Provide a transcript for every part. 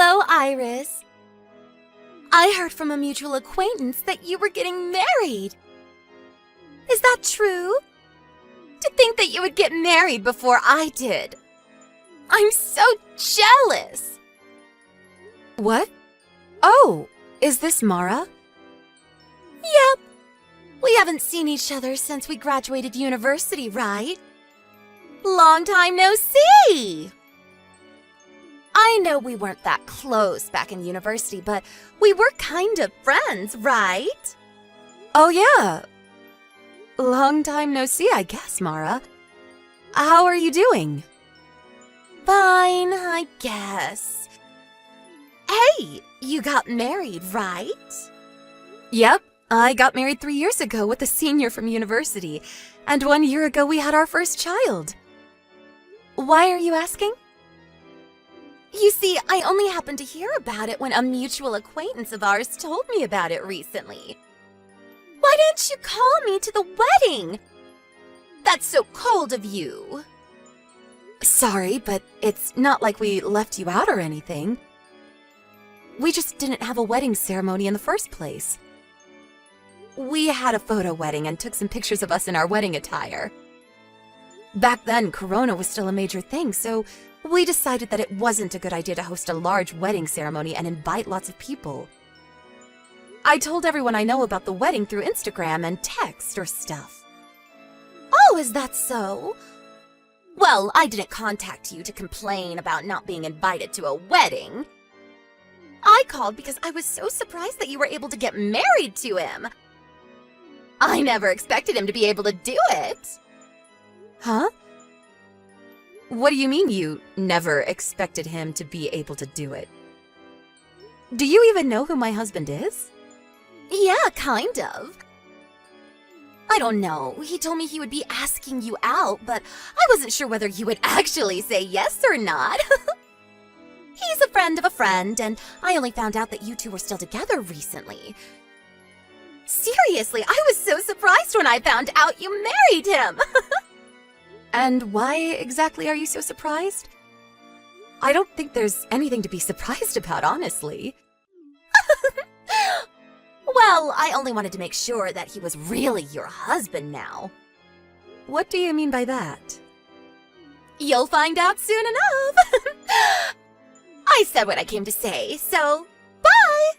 Hello, Iris. I heard from a mutual acquaintance that you were getting married. Is that true? To think that you would get married before I did. I'm so jealous. What? Oh, is this Mara? Yep. We haven't seen each other since we graduated university, right? Long time no see! I know we weren't that close back in university, but we were kind of friends, right? Oh yeah. Long time no see, I guess, Mara. How are you doing? Fine, I guess. Hey, you got married, right? Yep, I got married 3 years ago with a senior from university, and 1 year ago we had our first child. Why are you asking? You see, I only happened to hear about it when a mutual acquaintance of ours told me about it recently. Why didn't you call me to the wedding? That's so cold of you. Sorry, but it's not like we left you out or anything. We just didn't have a wedding ceremony in the first place. We had a photo wedding and took some pictures of us in our wedding attire. Back then, Corona was still a major thing, so we decided that it wasn't a good idea to host a large wedding ceremony and invite lots of people. I told everyone I know about the wedding through Instagram and text or stuff. Oh, is that so? Well, I didn't contact you to complain about not being invited to a wedding. I called because I was so surprised that you were able to get married to him. I never expected him to be able to do it. Huh? What do you mean you never expected him to be able to do it? Do you even know who my husband is? Yeah, kind of. I don't know. He told me he would be asking you out, but I wasn't sure whether you would actually say yes or not. He's a friend of a friend, and I only found out that you two were still together recently. Seriously, I was so surprised when I found out you married him. And why exactly are you so surprised? I don't think there's anything to be surprised about, honestly. Well, I only wanted to make sure that he was really your husband now. What do you mean by that? You'll find out soon enough. I said what I came to say, so bye!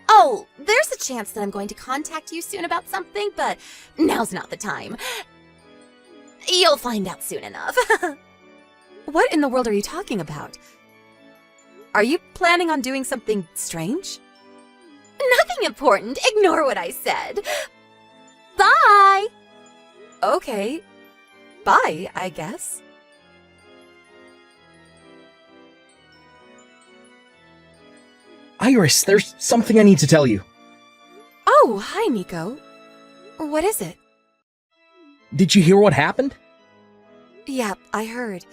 Oh, there's a chance that I'm going to contact you soon about something, but now's not the time. You'll find out soon enough. What in the world are you talking about? Are you planning on doing something strange? Nothing important. Ignore what I said. Bye! Okay. Bye, I guess. Iris, there's something I need to tell you. Oh, hi, Nico. What is it? Did you hear what happened? Yep, I heard.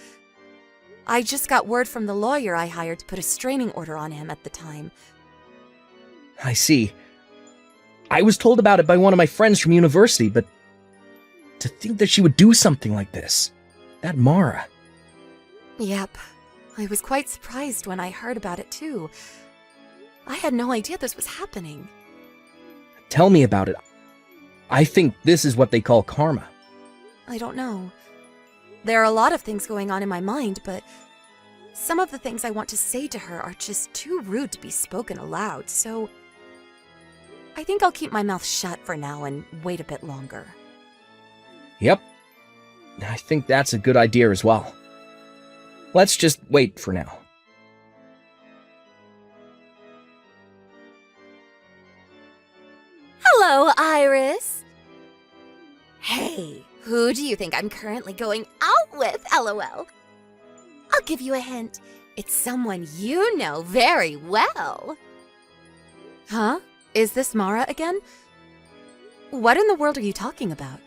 I just got word from the lawyer I hired to put a restraining order on him at the time. I see. I was told about it by one of my friends from university, but to think that she would do something like this. That Mara. Yep. I was quite surprised when I heard about it, too. I had no idea this was happening. Tell me about it. I think this is what they call karma. I don't know. There are a lot of things going on in my mind, but some of the things I want to say to her are just too rude to be spoken aloud, so I think I'll keep my mouth shut for now and wait a bit longer. Yep. I think that's a good idea as well. Let's just wait for now. Hello, Iris. Hey, who do you think I'm currently going out with, LOL? I'll give you a hint. It's someone you know very well. Huh? Is this Mara again? What in the world are you talking about?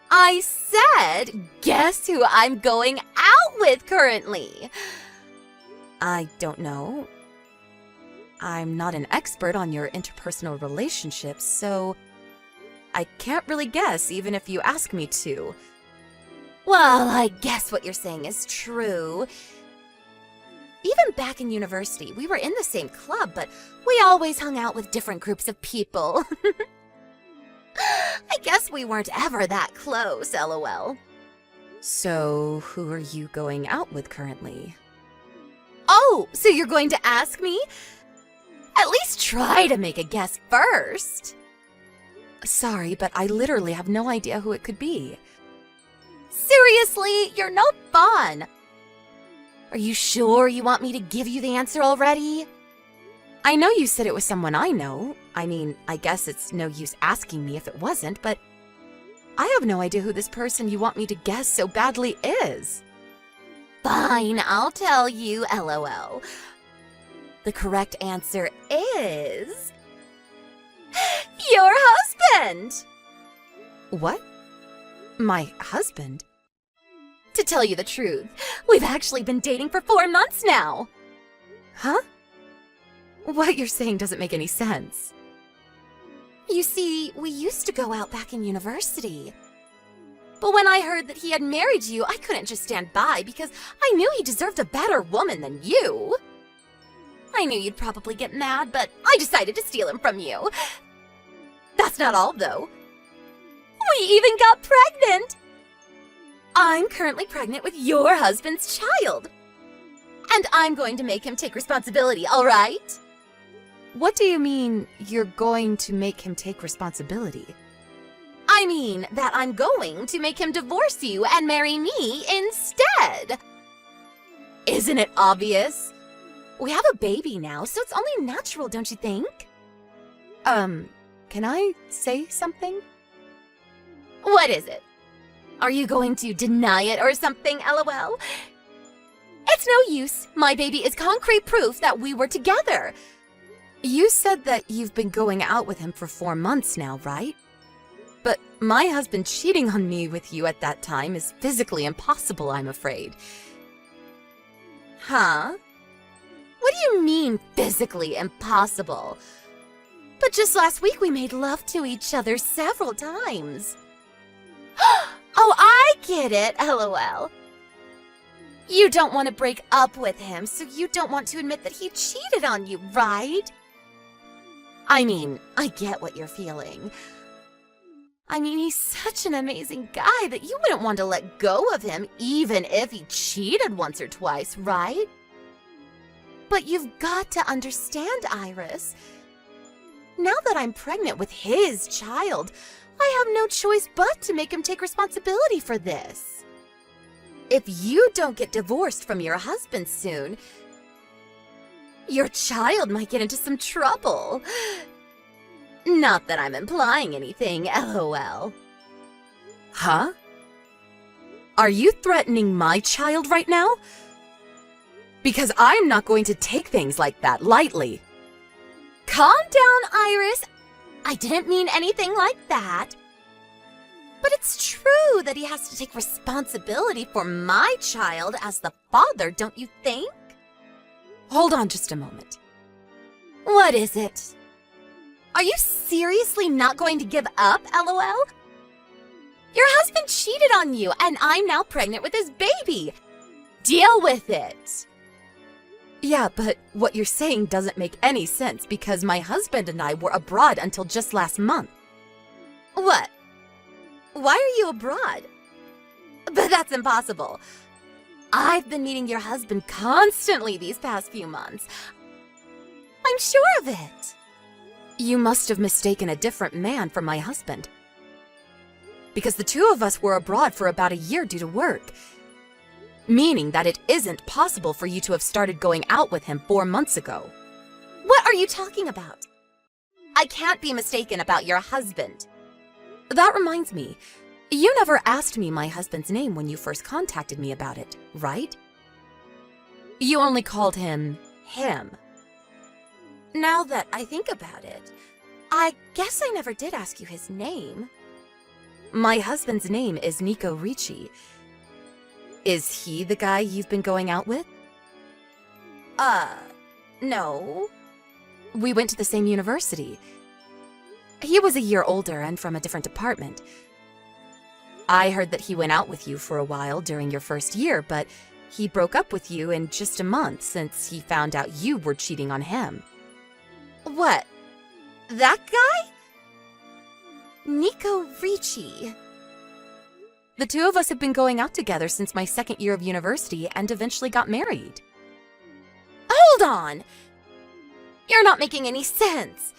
I said, guess who I'm going out with currently? I don't know. I'm not an expert on your interpersonal relationships, so I can't really guess even if you ask me to. Well, I guess what you're saying is true. Even back in university, we were in the same club, but we always hung out with different groups of people. I guess we weren't ever that close, lol. So, who are you going out with currently? Oh, so you're going to ask me? At least try to make a guess first. Sorry, but I literally have no idea who it could be. Seriously, you're no fun. Are you sure you want me to give you the answer already? I know you said it was someone I know. I mean, I guess it's no use asking me if it wasn't, but I have no idea who this person you want me to guess so badly is. Fine, I'll tell you, lol. The correct answer is... your husband! What? My husband? To tell you the truth, we've actually been dating for 4 months now. Huh? What you're saying doesn't make any sense. You see, we used to go out back in university. But when I heard that he had married you, I couldn't just stand by because I knew he deserved a better woman than you. I knew you'd probably get mad, but I decided to steal him from you. That's not all, though. We even got pregnant! I'm currently pregnant with your husband's child. And I'm going to make him take responsibility, all right? What do you mean, you're going to make him take responsibility? I mean that I'm going to make him divorce you and marry me instead. Isn't it obvious? We have a baby now, so it's only natural, don't you think? Can I say something? What is it? Are you going to deny it or something, lol? It's no use. My baby is concrete proof that we were together. You said that you've been going out with him for 4 months now, right? But my husband cheating on me with you at that time is physically impossible, I'm afraid. Huh? What do you mean, physically impossible? But just last week we made love to each other several times. Oh, I get it, lol. You don't want to break up with him, so you don't want to admit that he cheated on you, right? I mean, I get what you're feeling. I mean, he's such an amazing guy that you wouldn't want to let go of him even if he cheated once or twice, right? But you've got to understand, Iris. Now that I'm pregnant with his child, I have no choice but to make him take responsibility for this. If you don't get divorced from your husband soon, your child might get into some trouble. Not that I'm implying anything, lol. Huh? Are you threatening my child right now? Because I'm not going to take things like that lightly. Calm down, Iris. I didn't mean anything like that. But it's true that he has to take responsibility for my child as the father, don't you think? Hold on just a moment. What is it? Are you seriously not going to give up, lol? Your husband cheated on you, and I'm now pregnant with his baby. Deal with it. Yeah, but what you're saying doesn't make any sense because my husband and I were abroad until just last month. What? Why are you abroad? But that's impossible. I've been meeting your husband constantly these past few months. I'm sure of it. You must have mistaken a different man for my husband. Because the two of us were abroad for about a year due to work. Meaning that it isn't possible for you to have started going out with him 4 months ago. What are you talking about? I can't be mistaken about your husband. That reminds me, you never asked me my husband's name when you first contacted me about it, right? You only called him. Now that I think about it, I guess I never did ask you his name. My husband's name is Nico Ricci. Is he the guy you've been going out with? No. We went to the same university. He was a year older and from a different department. I heard that he went out with you for a while during your first year, but He broke up with you in just a month since he found out you were cheating on him. What? That guy? Nico Ricci. The two of us have been going out together since my second year of university and eventually got married. Hold on! You're not making any sense.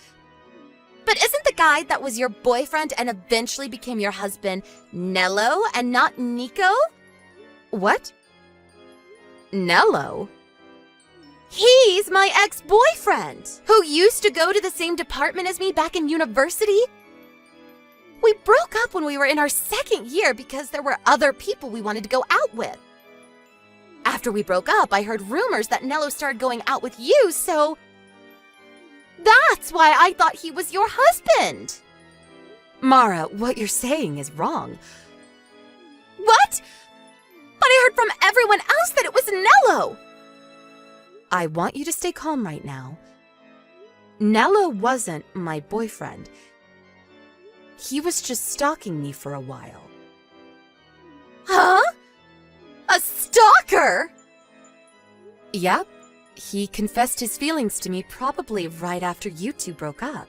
But isn't the guy that was your boyfriend and eventually became your husband Nello and not Nico? What? Nello? He's my ex-boyfriend, who used to go to the same department as me back in university. We broke up when we were in our second year because there were other people we wanted to go out with. After we broke up, I heard rumors that Nello started going out with you, so that's why I thought he was your husband. Mara, what you're saying is wrong. What? But I heard from everyone else that it was Nello. I want you to stay calm right now. Nello wasn't my boyfriend. He was just stalking me for a while. Huh? A stalker? Yep. He confessed his feelings to me probably right after you two broke up.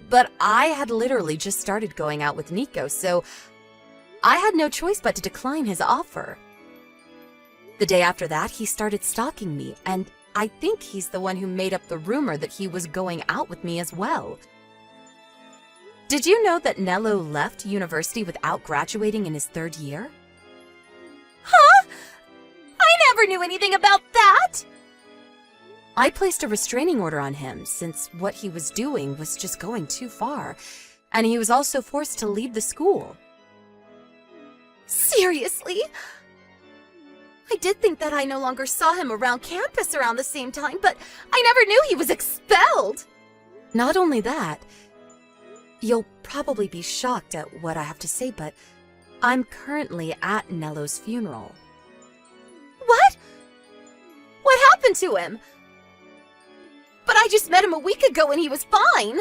But I had literally just started going out with Nico, so I had no choice but to decline his offer. The day after that, he started stalking me, and I think he's the one who made up the rumor that he was going out with me as well. Did you know that Nello left university without graduating in his third year? Huh? I never knew anything about that! I placed a restraining order on him since what he was doing was just going too far, and he was also forced to leave the school. Seriously? I did think that I no longer saw him around campus around the same time, but I never knew he was expelled! Not only that, you'll probably be shocked at what I have to say, but I'm currently at Nello's funeral. What? What happened to him? But I just met him a week ago and he was fine!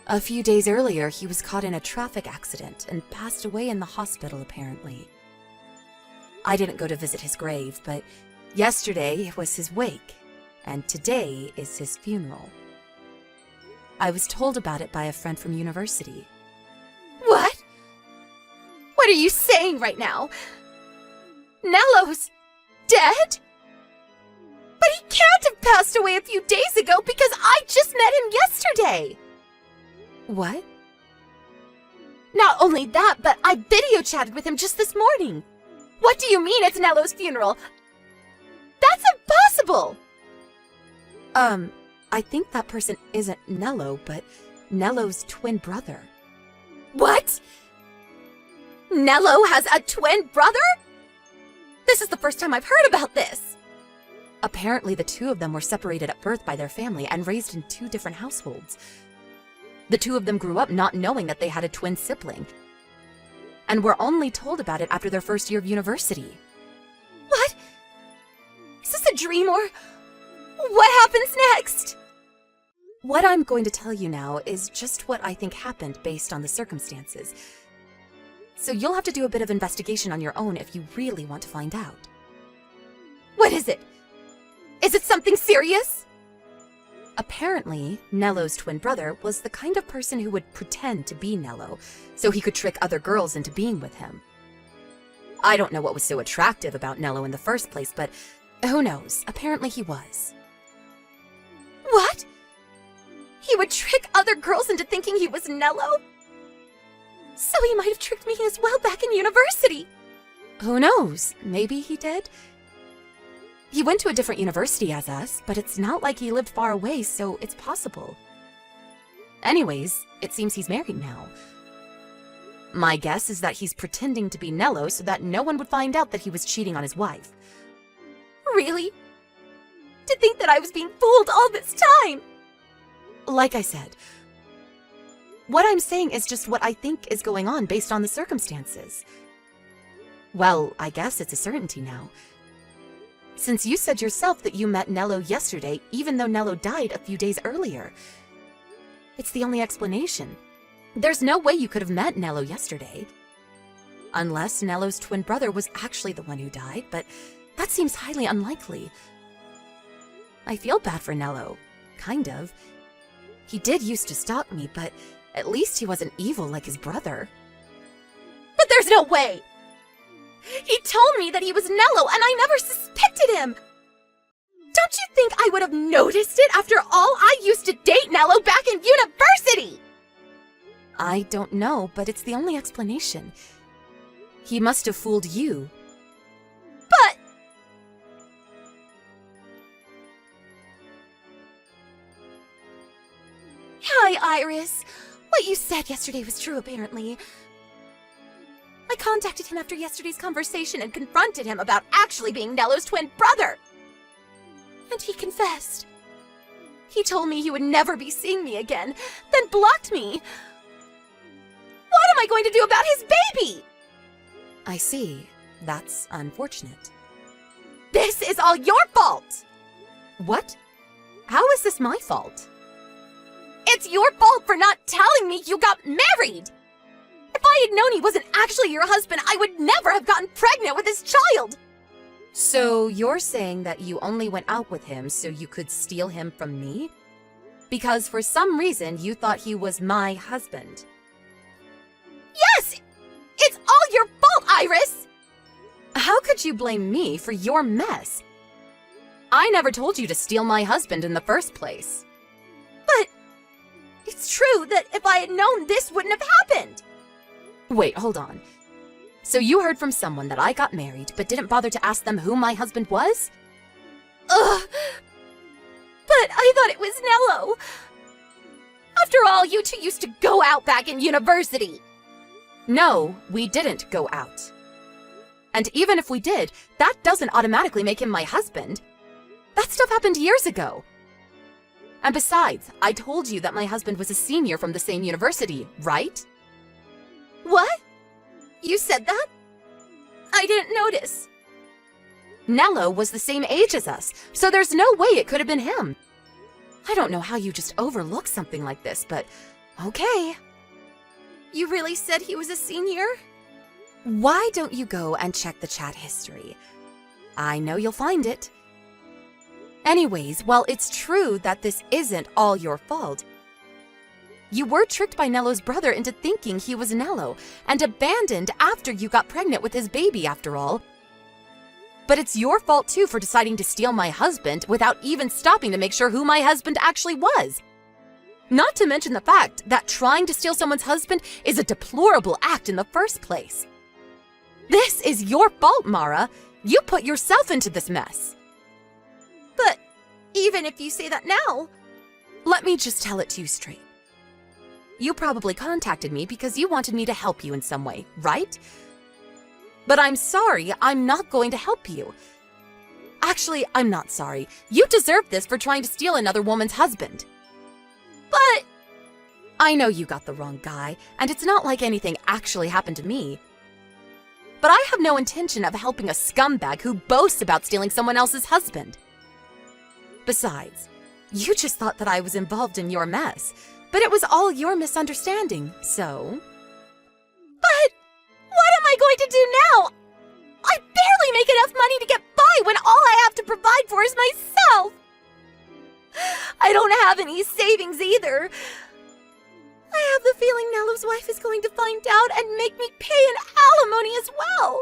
A few days earlier, he was caught in a traffic accident and passed away in the hospital, apparently. I didn't go to visit his grave, but yesterday was his wake, and today is his funeral. I was told about it by a friend from university. What? What are you saying right now? Nello's dead? But he can't have passed away a few days ago because I just met him yesterday! What? Not only that, but I video chatted with him just this morning. What do you mean it's Nello's funeral? That's impossible! I think that person isn't Nello, but Nello's twin brother. What? Nello has a twin brother? This is the first time I've heard about this. Apparently, the two of them were separated at birth by their family and raised in two different households. The two of them grew up not knowing that they had a twin sibling, and were only told about it after their first year of university. What? Is this a dream or what happens next? What I'm going to tell you now is just what I think happened based on the circumstances. So you'll have to do a bit of investigation on your own if you really want to find out. What is it? Is it something serious? Apparently, Nello's twin brother was the kind of person who would pretend to be Nello, so he could trick other girls into being with him. I don't know what was so attractive about Nello in the first place, but who knows? Apparently he was. What? He would trick other girls into thinking he was Nello? So he might have tricked me as well back in university. Who knows? Maybe he did. He went to a different university as us, but it's not like he lived far away, so it's possible. Anyways, it seems he's married now. My guess is that he's pretending to be Nello so that no one would find out that he was cheating on his wife. Really? To think that I was being fooled all this time! Like I said, what I'm saying is just what I think is going on based on the circumstances. Well, I guess it's a certainty now. Since you said yourself that you met Nello yesterday, even though Nello died a few days earlier. It's the only explanation. There's no way you could have met Nello yesterday. Unless Nello's twin brother was actually the one who died, but That seems highly unlikely. I feel bad for Nello. Kind of. He did used to stalk me, but at least he wasn't evil like his brother. But there's no way! He told me that he was Nello, and I never suspected him! Don't you think I would have noticed it? After all, I used to date Nello back in university! I don't know, but it's the only explanation. He must have fooled you. But... Hi, Iris. What you said yesterday was true, apparently. I contacted him after yesterday's conversation and confronted him about actually being Nello's twin brother. And he confessed. He told me he would never be seeing me again, then blocked me. What am I going to do about his baby? I see. That's unfortunate. This is all your fault! What? How is this my fault? It's your fault for not telling me you got married! If I had known he wasn't actually your husband, I would never have gotten pregnant with his child! So you're saying that you only went out with him so you could steal him from me? Because for some reason you thought he was my husband. Yes! It's all your fault, Iris! How could you blame me for your mess? I never told you to steal my husband in the first place. But it's true that if I had known this wouldn't have happened. Wait, hold on. So you heard from someone that I got married, but didn't bother to ask them who my husband was? Ugh! But I thought it was Nello. After all, you two used to go out back in university. No, we didn't go out. And even if we did, that doesn't automatically make him my husband. That stuff happened years ago. And besides, I told you that my husband was a senior from the same university, right? What? You said that? I didn't notice. Nello was the same age as us, so there's no way it could have been him. I don't know how you just overlook something like this, but okay. You really said he was a senior? Why don't you go and check the chat history? I know you'll find it. Anyways, while it's true that this isn't all your fault, you were tricked by Nello's brother into thinking he was Nello and abandoned after you got pregnant with his baby, after all. But it's your fault too for deciding to steal my husband without even stopping to make sure who my husband actually was. Not to mention the fact that trying to steal someone's husband is a deplorable act in the first place. This is your fault, Mara. You put yourself into this mess. But even if you say that now, let me just tell it to you straight. You probably contacted me because you wanted me to help you in some way, right? But I'm sorry, I'm not going to help you. Actually, I'm not sorry. You deserve this for trying to steal another woman's husband. But I know you got the wrong guy, and it's not like anything actually happened to me. But I have no intention of helping a scumbag who boasts about stealing someone else's husband. Besides, you just thought that I was involved in your mess, but it was all your misunderstanding, so... But what am I going to do now? I barely make enough money to get by when all I have to provide for is myself. I don't have any savings either. I have the feeling Nello's wife is going to find out and make me pay an alimony as well.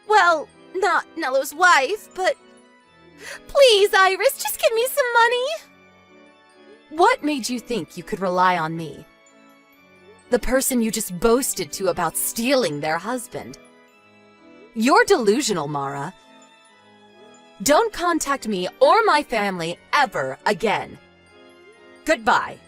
Well, not Nello's wife, but... Please, Iris, just give me some money. What made you think you could rely on me? The person you just boasted to about stealing their husband. You're delusional, Mara. Don't contact me or my family ever again. Goodbye.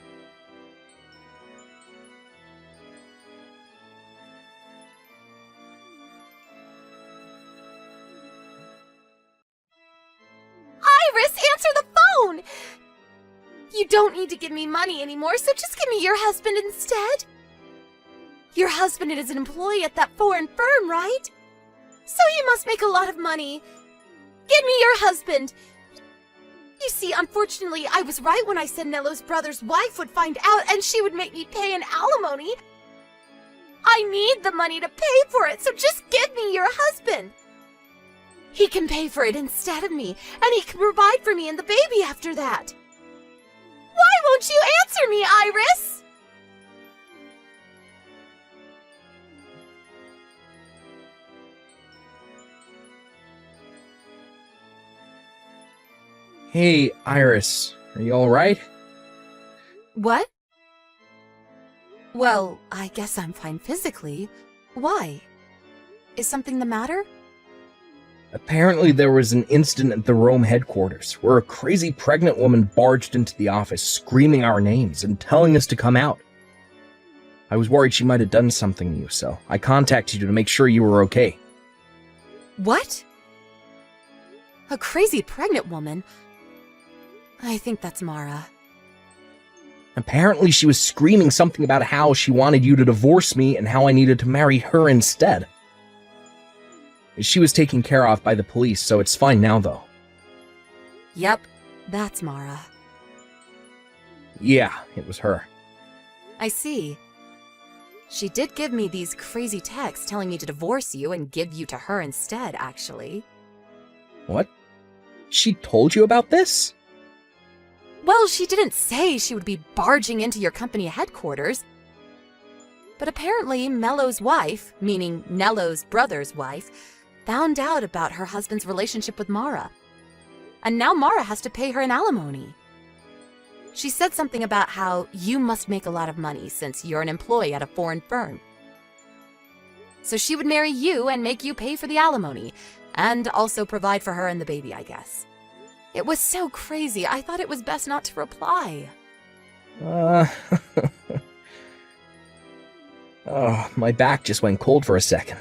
Iris, answer the phone! You don't need to give me money anymore, so just give me your husband instead. Your husband is an employee at that foreign firm, right? So you must make a lot of money. Give me your husband. You see, unfortunately, I was right when I said Nello's brother's wife would find out and she would make me pay an alimony. I need the money to pay for it, so just give me your husband. He can pay for it instead of me, and he can provide for me and the baby after that. Why won't you answer me, Iris? Hey, Iris, are you alright? What? Well, I guess I'm fine physically. Why? Is something the matter? Apparently there was an incident at the Rome headquarters where a crazy pregnant woman barged into the office screaming our names and telling us to come out. I was worried she might have done something to you, so I contacted you to make sure you were okay. What? A crazy pregnant woman? I think that's Mara. Apparently she was screaming something about how she wanted you to divorce me and how I needed to marry her instead. She was taken care of by the police, so it's fine now, though. Yep, that's Mara. Yeah, it was her. I see. She did give me these crazy texts telling me to divorce you and give you to her instead, actually. What? She told you about this? Well, she didn't say she would be barging into your company headquarters. But apparently, Mello's wife, meaning Nello's brother's wife, found out about her husband's relationship with Mara. And now Mara has to pay her an alimony. She said something about how you must make a lot of money since you're an employee at a foreign firm. So she would marry you and make you pay for the alimony, and also provide for her and the baby, I guess. It was so crazy, I thought it was best not to reply. Oh, my back just went cold for a second.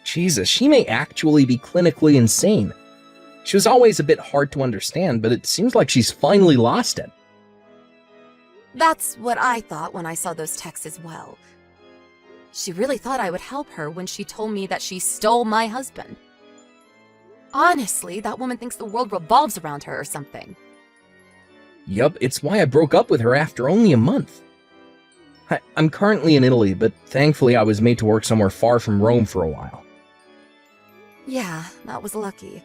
Jesus, she may actually be clinically insane. She was always a bit hard to understand, but it seems like she's finally lost it. That's what I thought when I saw those texts as well. She really thought I would help her when she told me that she stole my husband. Honestly, that woman thinks the world revolves around her or something. Yup, it's why I broke up with her after only a month. I'm currently in Italy, but thankfully I was made to work somewhere far from Rome for a while. Yeah, that was lucky.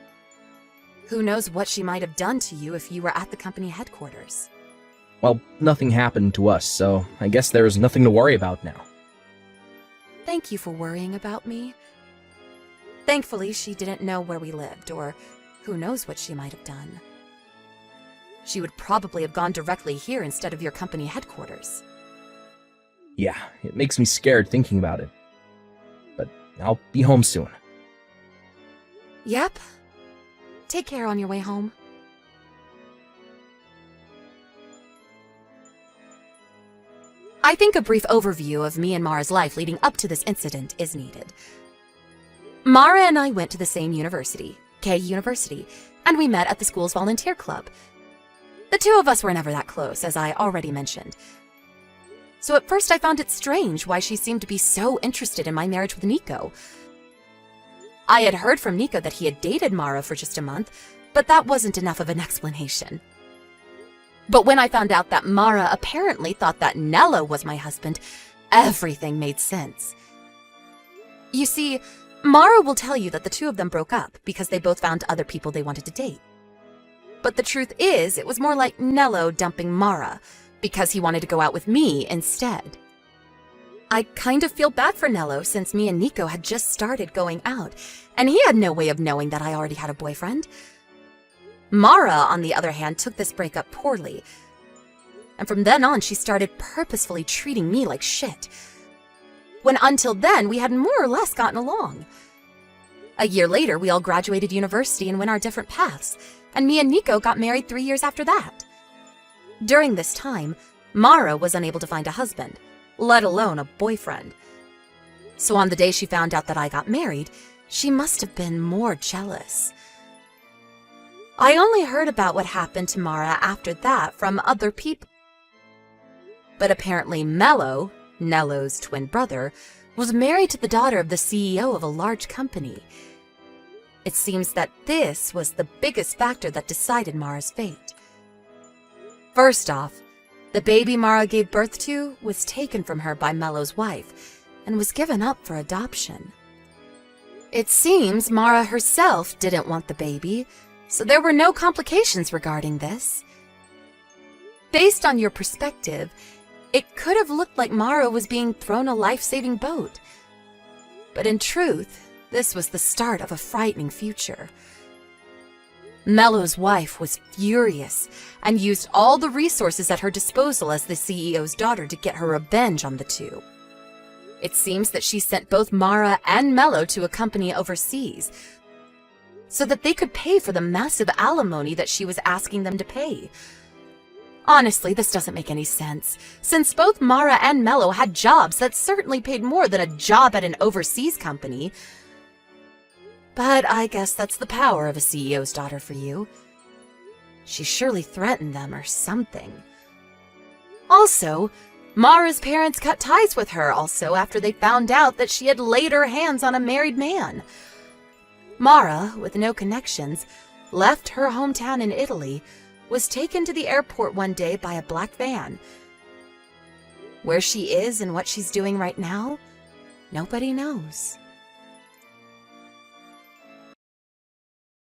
Who knows what she might have done to you if you were at the company headquarters. Well, nothing happened to us, so I guess there's nothing to worry about now. Thank you for worrying about me. Thankfully, she didn't know where we lived, or who knows what she might have done. She would probably have gone directly here instead of your company headquarters. Yeah, it makes me scared thinking about it. But I'll be home soon. Yep. Take care on your way home. I think a brief overview of me and Mara's life leading up to this incident is needed. Mara and I went to the same university, K University, and we met at the school's volunteer club. The two of us were never that close, as I already mentioned. So at first I found it strange why she seemed to be so interested in my marriage with Nico. I had heard from Nico that he had dated Mara for just a month, but that wasn't enough of an explanation. But when I found out that Mara apparently thought that Nello was my husband, everything made sense. You see, Mara will tell you that the two of them broke up because they both found other people they wanted to date. But the truth is, it was more like Nello dumping Mara because he wanted to go out with me instead. I kind of feel bad for Nello since me and Nico had just started going out, and he had no way of knowing that I already had a boyfriend. Mara, on the other hand, took this breakup poorly. And from then on, she started purposefully treating me like shit. When until then, we had more or less gotten along. A year later, we all graduated university and went our different paths, and me and Nico got married 3 years after that. During this time, Mara was unable to find a husband, let alone a boyfriend. So on the day she found out that I got married, she must have been more jealous. I only heard about what happened to Mara after that from other people. But apparently Mello, Nello's twin brother, was married to the daughter of the CEO of a large company. It seems that this was the biggest factor that decided Mara's fate. First off, the baby Mara gave birth to was taken from her by Mello's wife and was given up for adoption. It seems Mara herself didn't want the baby, so there were no complications regarding this. Based on your perspective, it could have looked like Mara was being thrown a life-saving boat. But in truth, this was the start of a frightening future. Mello's wife was furious and used all the resources at her disposal as the CEO's daughter to get her revenge on the two. It seems that she sent both Mara and Mello to a company overseas so that they could pay for the massive alimony that she was asking them to pay. Honestly, this doesn't make any sense, since both Mara and Mello had jobs that certainly paid more than a job at an overseas company. But I guess that's the power of a CEO's daughter for you. She surely threatened them or something. Also, Mara's parents cut ties with her also after they found out that she had laid her hands on a married man. Mara, with no connections, left her hometown in Italy, was taken to the airport one day by a black van. Where she is and what she's doing right now, nobody knows.